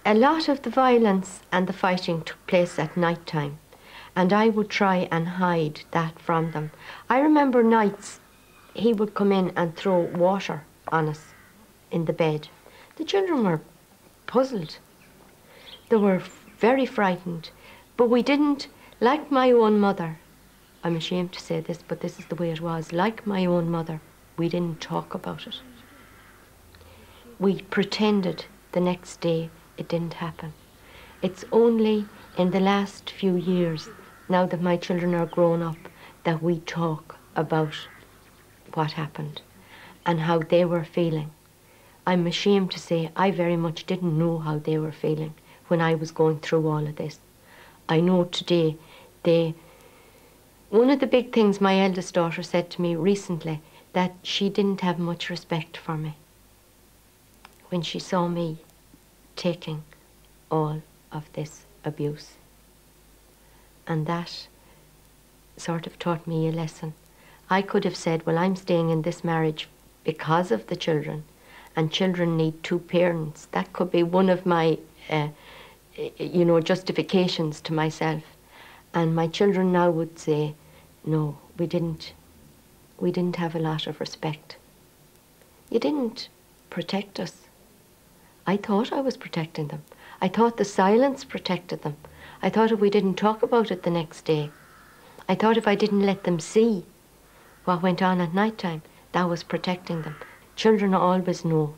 A lot of the violence and the fighting took place at night time, and I would try and hide that from them. I remember nights he would come in and throw water on us in the bed. The children were puzzled. They were very frightened, but we didn't, like my own mother, I'm ashamed to say this, but this is the way it was, like my own mother, we didn't talk about it. We pretended the next day it didn't happen. It's only in the last few years, now that my children are grown up, that we talk about what happened and how they were feeling. I'm ashamed to say I very much didn't know how they were feeling when I was going through all of this. I know today one of the big things my eldest daughter said to me recently, that she didn't have much respect for me when she saw me taking all of this abuse. And that sort of taught me a lesson. I could have said, well, I'm staying in this marriage because of the children, and children need two parents. That could be one of my, justifications to myself. And my children now would say, no, we didn't have a lot of respect. You didn't protect us. I thought I was protecting them. I thought the silence protected them. I thought if we didn't talk about it the next day, I thought if I didn't let them see what went on at night time, that was protecting them. Children always know,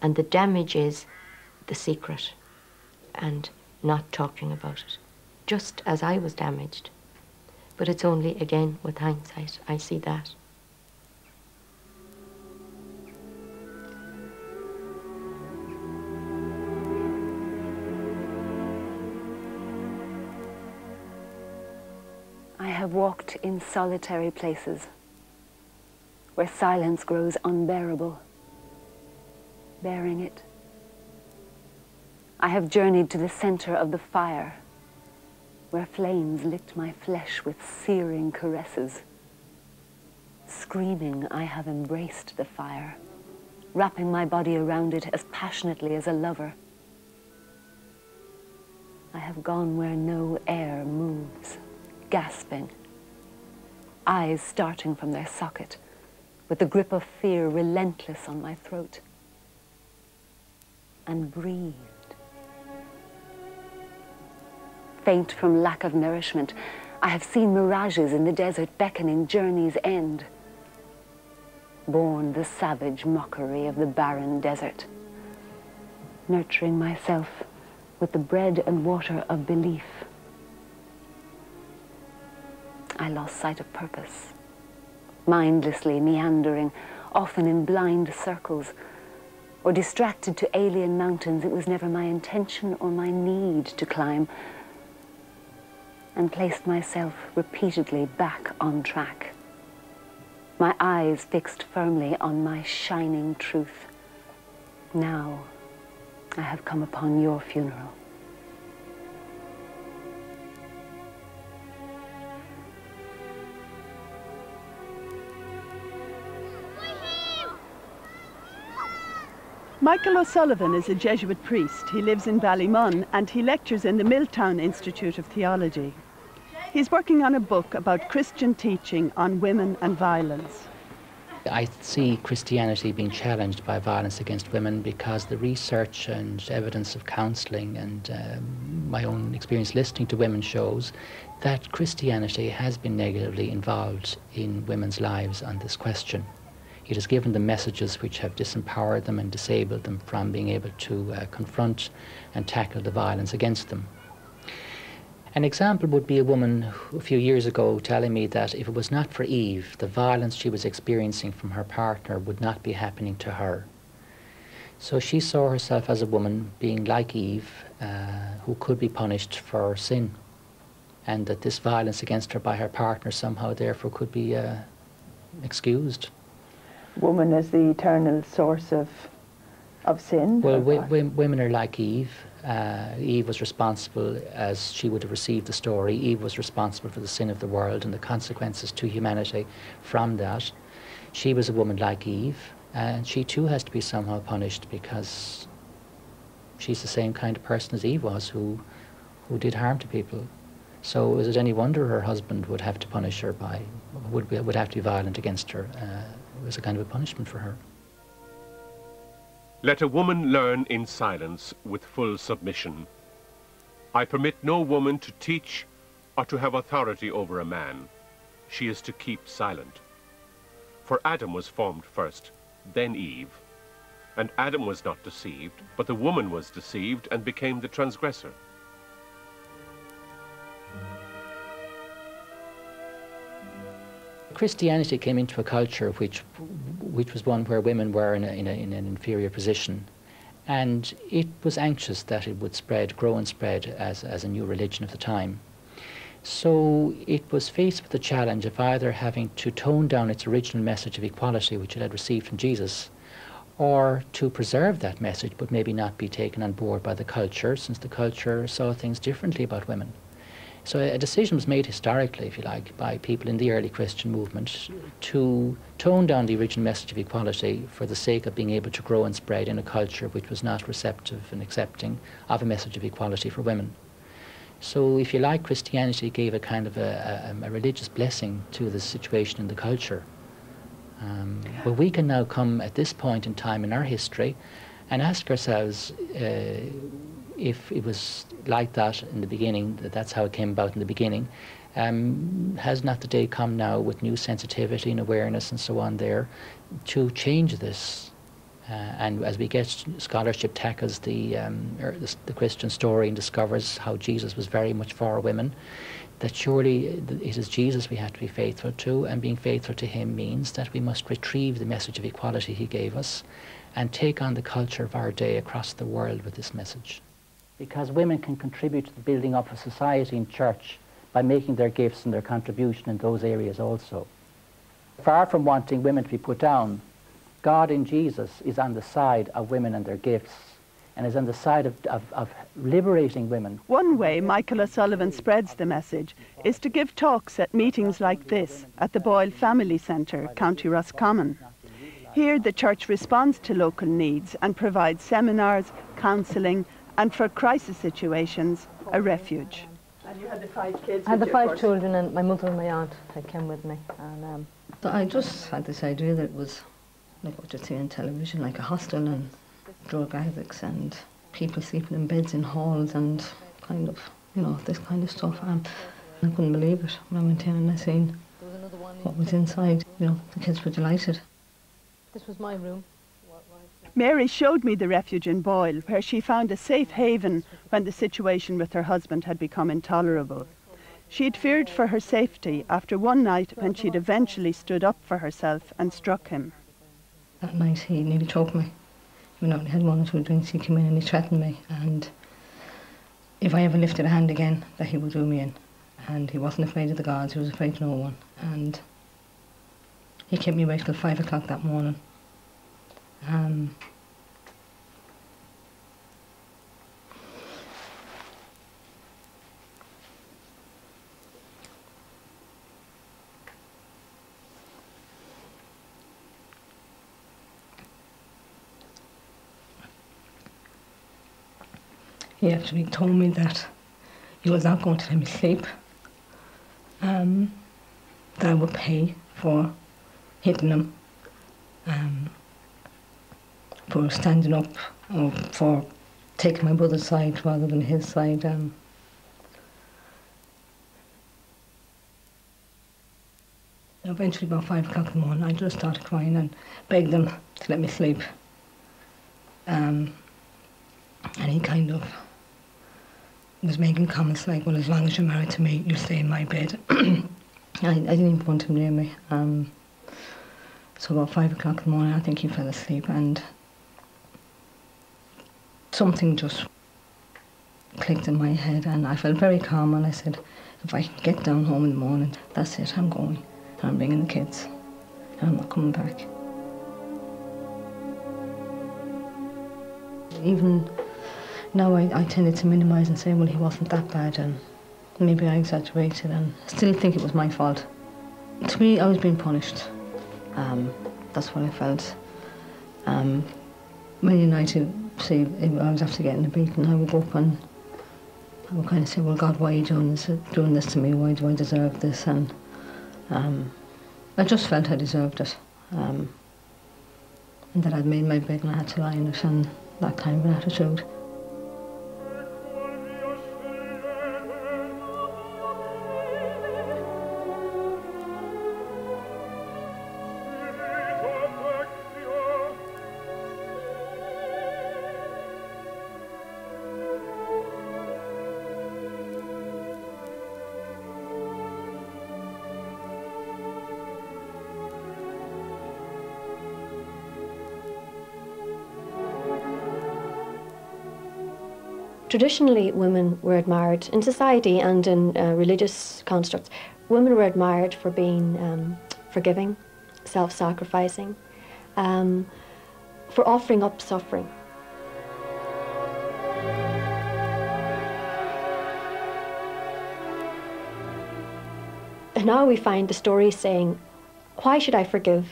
and the damage is the secret and not talking about it, just as I was damaged. But it's only, again, with hindsight, I see that. I have walked in solitary places where silence grows unbearable, bearing it. I have journeyed to the center of the fire, where flames licked my flesh with searing caresses. Screaming, I have embraced the fire, wrapping my body around it as passionately as a lover. I have gone where no air moves, gasping, eyes starting from their socket, with the grip of fear relentless on my throat, and breathed. Faint from lack of nourishment, I have seen mirages in the desert beckoning journey's end, borne the savage mockery of the barren desert, nurturing myself with the bread and water of belief. I lost sight of purpose, mindlessly meandering, often in blind circles, or distracted to alien mountains it was never my intention or my need to climb, and placed myself repeatedly back on track, my eyes fixed firmly on my shining truth. Now I have come upon your funeral. Michael O'Sullivan is a Jesuit priest. He lives in Ballymun and he lectures in the Milltown Institute of Theology. He's working on a book about Christian teaching on women and violence. I see Christianity being challenged by violence against women because the research and evidence of counselling and my own experience listening to women shows that Christianity has been negatively involved in women's lives on this question. It has given them messages which have disempowered them and disabled them from being able to confront and tackle the violence against them. An example would be a woman a few years ago telling me that if it was not for Eve, the violence she was experiencing from her partner would not be happening to her. So she saw herself as a woman being like Eve, who could be punished for sin, and that this violence against her by her partner somehow therefore could be excused. Woman as the eternal source of sin? Well, women are like Eve. Eve was responsible, as she would have received the story, Eve was responsible for the sin of the world and the consequences to humanity from that. She was a woman like Eve, and she too has to be somehow punished because she's the same kind of person as Eve was, who did harm to people. So is it any wonder her husband would have to punish her would have to be violent against her? It was a kind of a punishment for her. Let a woman learn in silence with full submission. I permit no woman to teach or to have authority over a man. She is to keep silent. For Adam was formed first, then Eve. And Adam was not deceived, but the woman was deceived and became the transgressor. Christianity came into a culture which was one where women were in an inferior position, and it was anxious that it would grow and spread as a new religion of the time. So it was faced with the challenge of either having to tone down its original message of equality, which it had received from Jesus, or to preserve that message but maybe not be taken on board by the culture, since the culture saw things differently about women. So a decision was made historically, if you like, by people in the early Christian movement to tone down the original message of equality for the sake of being able to grow and spread in a culture which was not receptive and accepting of a message of equality for women. So, if you like, Christianity gave a kind of a religious blessing to the situation in the culture. But we can now come at this point in time in our history and ask ourselves if it was like that in the beginning, that's how it came about in the beginning. Has not the day come now with new sensitivity and awareness and so on there to change this? And as we get scholarship tackles the Christian story and discovers how Jesus was very much for women, that surely it is Jesus we have to be faithful to, and being faithful to him means that we must retrieve the message of equality he gave us and take on the culture of our day across the world with this message. Because women can contribute to the building up of society and church by making their gifts and their contribution in those areas also. Far from wanting women to be put down, God in Jesus is on the side of women and their gifts, and is on the side of liberating women. One way Michael O'Sullivan spreads the message is to give talks at meetings like this at the Boyle Family Centre, County Roscommon. Here the church responds to local needs and provides seminars, counselling, and for crisis situations, a refuge. And you had the 5 kids? I had the 5 children, and my mother and my aunt came with me. And so I just had this idea that it was like what you see on television, like a hostel and drug addicts and people sleeping in beds in halls and kind of, you know, this kind of stuff. And I couldn't believe it when I went in and I seen what was inside. You know, the kids were delighted. this was my room. Mary showed me the refuge in Boyle, where she found a safe haven when the situation with her husband had become intolerable. She'd feared for her safety after one night when she'd eventually stood up for herself and struck him. That night he nearly choked me. You know, he had 1 or 2 drinks, he came in and he threatened me, and if I ever lifted a hand again, that he would do me in. And he wasn't afraid of the gods, he was afraid of no one. And he kept me awake till 5 o'clock that morning. He actually told me that he was not going to let me sleep, that I would pay for hitting him, for standing up, or for taking my brother's side rather than his side. Eventually, about 5 o'clock in the morning, I just started crying and begged them to let me sleep. And he kind of was making comments like, well, as long as you're married to me, you'll stay in my bed. I didn't even want him near me. So about 5 o'clock in the morning, I think he fell asleep, and something just clicked in my head, and I felt very calm, and I said, if I can get down home in the morning, that's it, I'm going. And I'm bringing the kids, and I'm not coming back. Even now I tended to minimise and say, well, he wasn't that bad, and maybe I exaggerated, and still think it was my fault. To me, I was being punished. That's what I felt. many nights, you see, if I was after getting beaten, I would go up and I would kind of say, well, God, why are you doing this to me? Why do I deserve this? And I just felt I deserved it. And that I'd made my bed and I had to lie in it, and that kind of an attitude. Traditionally, women were admired in society and in religious constructs. Women were admired for being forgiving, self-sacrificing, for offering up suffering. And now we find the story saying, why should I forgive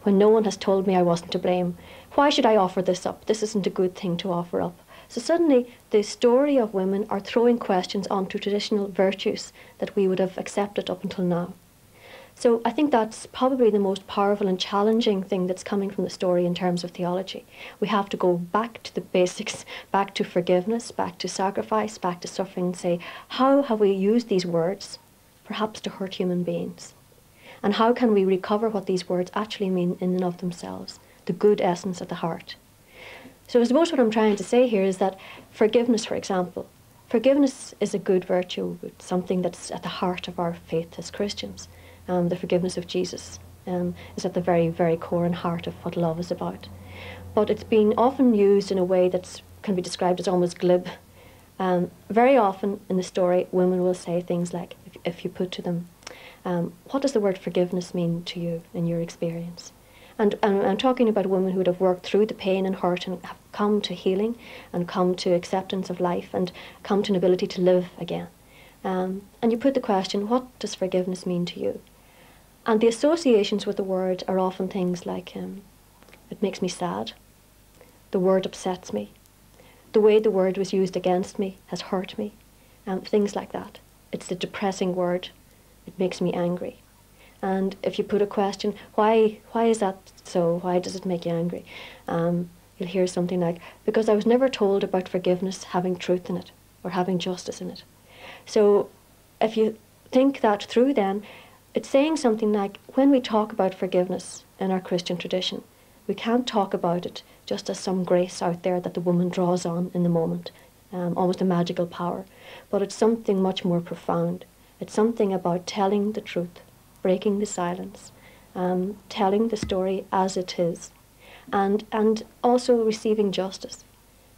when no one has told me I wasn't to blame? Why should I offer this up? This isn't a good thing to offer up. So suddenly the story of women are throwing questions onto traditional virtues that we would have accepted up until now. So I think that's probably the most powerful and challenging thing that's coming from the story in terms of theology. We have to go back to the basics, back to forgiveness, back to sacrifice, back to suffering, and say, how have we used these words, perhaps to hurt human beings? And how can we recover what these words actually mean in and of themselves, the good essence of the heart? So I suppose what I'm trying to say here is that forgiveness, for example, forgiveness is a good virtue. It's something that's at the heart of our faith as Christians. The forgiveness of Jesus is at the very, very core and heart of what love is about. But it's been often used in a way that can be described as almost glib. Very often in the story, women will say things like, if you put to them, what does the word forgiveness mean to you in your experience? And I'm talking about women who would have worked through the pain and hurt and have come to healing and come to acceptance of life and come to an ability to live again. And you put the question, what does forgiveness mean to you? And the associations with the word are often things like, it makes me sad, the word upsets me, the way the word was used against me has hurt me, things like that. It's a depressing word, it makes me angry. And if you put a question, why is that so? Why does it make you angry? You'll hear something like, because I was never told about forgiveness having truth in it or having justice in it. So if you think that through then, it's saying something like, when we talk about forgiveness in our Christian tradition, we can't talk about it just as some grace out there that the woman draws on in the moment, almost a magical power. But it's something much more profound. It's something about telling the truth, breaking the silence, telling the story as it is, and also receiving justice.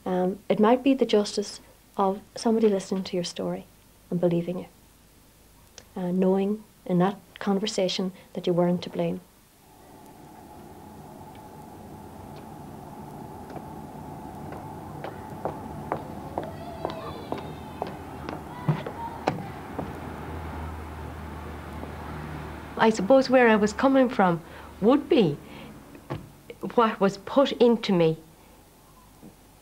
It might be the justice of somebody listening to your story and believing you, knowing in that conversation that you weren't to blame. I suppose where I was coming from would be what was put into me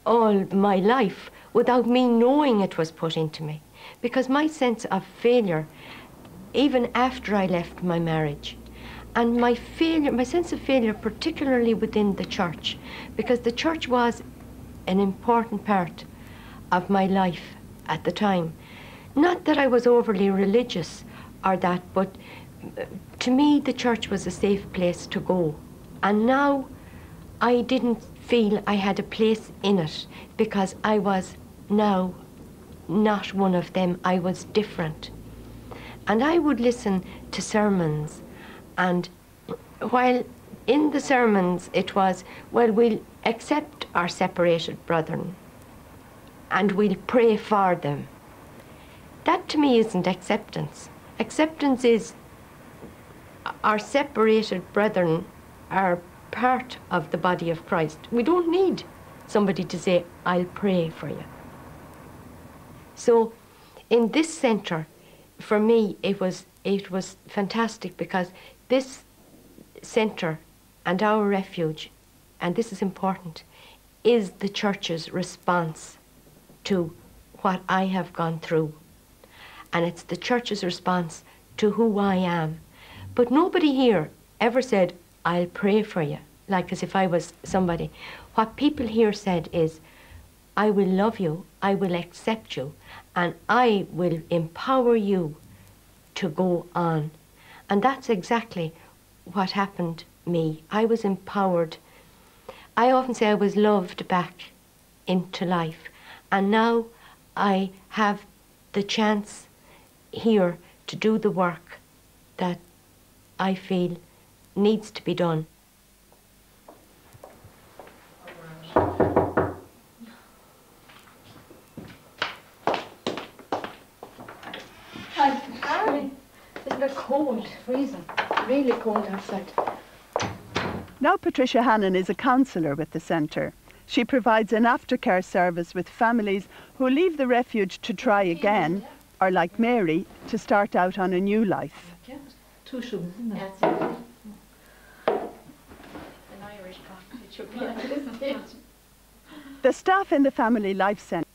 all my life without me knowing it was put into me. Because my sense of failure, even after I left my marriage, and my sense of failure particularly within the church, because the church was an important part of my life at the time. Not that I was overly religious or that, but to me the church was a safe place to go. And now I didn't feel I had a place in it because I was now not one of them. I was different. And I would listen to sermons, and while in the sermons it was, well, we'll accept our separated brethren and we'll pray for them. That to me isn't acceptance. Acceptance is our separated brethren are part of the body of Christ. We don't need somebody to say, I'll pray for you. So in this centre, for me, it was fantastic, because this centre and our refuge, and this is important, is the church's response to what I have gone through. And it's the church's response to who I am. But nobody here ever said, I'll pray for you, like as if I was somebody. What people here said is, I will love you, I will accept you, and I will empower you to go on. And that's exactly what happened me. I was empowered. I often say I was loved back into life. And now I have the chance here to do the work that I feel needs to be done. Hi. Isn't it cold? Freezing. Really cold outside. Now Patricia Hannon is a counsellor with the centre. She provides an aftercare service with families who leave the refuge to try again, or like Mary, to start out on a new life. Two shoes, isn't it? That's it. An Irish coffee, it should be, isn't it? The staff in the Family Life Centre